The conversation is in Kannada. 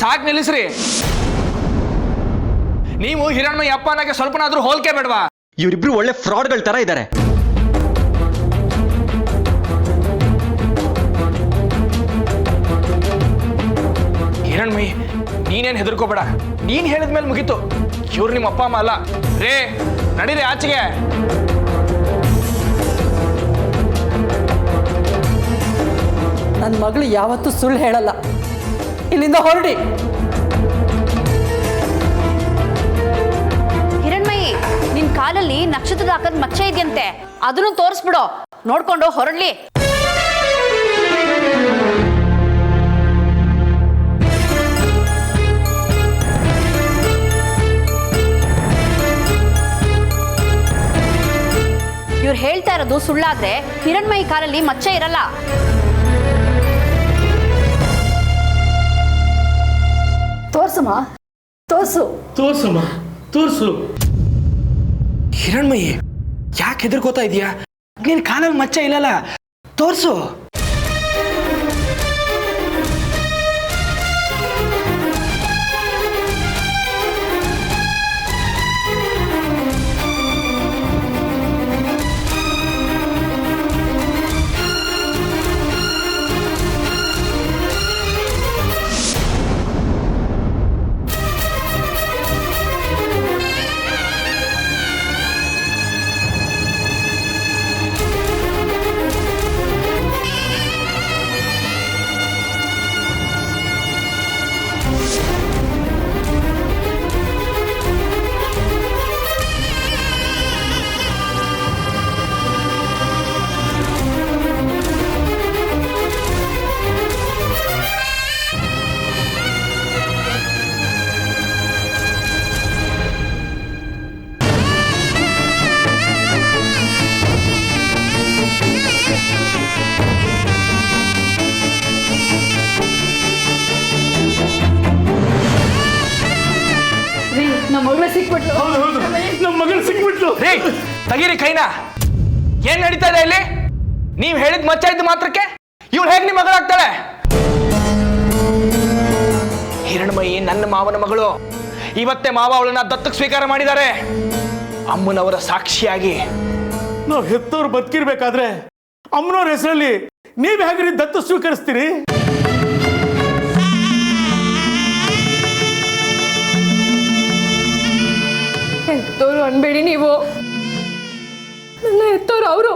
ಸಾಕು ನಿಲ್ಲಿಸ್ರಿ. ನೀವು ಹಿರಣ್ಮಯಿ ಅಪ್ಪನಾಗೆ ಸ್ವಲ್ಪನಾದ್ರೂ ಹೋಲಿಕೆ ಬೇಡವಾ? ಇವರಿಬ್ರು ಒಳ್ಳೆ ಫ್ರಾಡ್ಗಳ ತರ ಇದ್ದಾರೆ. ಹಿರಣ್ಮಯಿ, ನೀನೇನು ಹೆದರ್ಕೋಬೇಡ. ನೀನ್ ಹೇಳಿದ್ಮೇಲೆ ಮುಗೀತು. ಇವ್ರು ನಿಮ್ಮ ಅಪ್ಪ ಅಮ್ಮ ಅಲ್ಲ. ರೇ, ನಡೀರಿ ಆಚೆಗೆ. ನನ್ನ ಮಗಳು ಯಾವತ್ತೂ ಸುಳ್ಳು ಹೇಳಲ್ಲ. ಇಲ್ಲಿಂದ ಹೊರಡಿ. ಹಿರಣ್ಮಯಿ, ನಿನ್ ಕಾಲಲ್ಲಿ ನಕ್ಷತ್ರದ ಹಾಕದ್ ಮಚ್ಚೆ ಇದೆಯಂತೆ, ಅದನ್ನು ತೋರಿಸ್ಬಿಡು. ನೋಡ್ಕೊಂಡು ಹೊರಡ್ಲಿ. ಇವ್ರು ಹೇಳ್ತಾ ಇರೋದು ಸುಳ್ಳಾದ್ರೆ ಹಿರಣ್ಮಯಿ ಕಾಲಲ್ಲಿ ಮಚ್ಚೆ ಇರಲ್ಲ. ತೋರ್ಸಮ್ಮ, ತೋರ್ಸು. ತೋರ್ಸಮ್ಮ, ತೋರ್ಸು. ಹಿರಣ್ಮಯಿ, ಯಾಕೆ ಹೆದರ್ಕೋತಾ ಇದೀಯಾ? ನೀನ್ ಕಾಲಲ್ಲಿ ಮಚ್ಚೆ ಇಲ್ಲಲ್ಲ, ತೋರ್ಸು. ನಮ್ಮ ಮಗಳು ಸಿಕ್ಬಿಟ್ಲು. ನಮ್ಮ ಮಗಳು ಸಿಕ್ಬಿಟ್ಲು. ರೇ, ತೆಗೀರಿ ಕೈನಾ. ಏನ್ ನಡೀತಾ ಇದೆ ಇಲ್ಲಿ? ನೀವ್ ಹೇಳಿದ್ ಮಚ್ಚ ಇದ್ದು ಮಾತ್ರಕ್ಕೆ ಇವಳು ಹೇಗ್ ನಿಮ್ ಮಗಳಾಗ್ತಾಳೆ? ಹಿರಣ್ಮಯಿ ನನ್ನ ಮಾವನ ಮಗಳು. ಇವತ್ತೇ ಮಾವ ಅವಳನ್ನ ದತ್ತಕ್ಕೆ ಸ್ವೀಕಾರ ಮಾಡಿದ್ದಾರೆ, ಅಮ್ಮನವರ ಸಾಕ್ಷಿಯಾಗಿ. ನಾವು ಹೆತ್ತವ್ರು ಬದುಕಿರ್ಬೇಕಾದ್ರೆ ಅಮ್ಮನವ್ರ ಹೆಸರಲ್ಲಿ ನೀವ್ ಹೇಗ್ರಿ ದತ್ತು ಸ್ವೀಕರಿಸ್ತೀರಿ? ಹೆತ್ತೋರು ಅನ್ಬೇಡಿ ನೀವು. ನನ್ನ ಹೆತ್ತೋರು ಅವರು.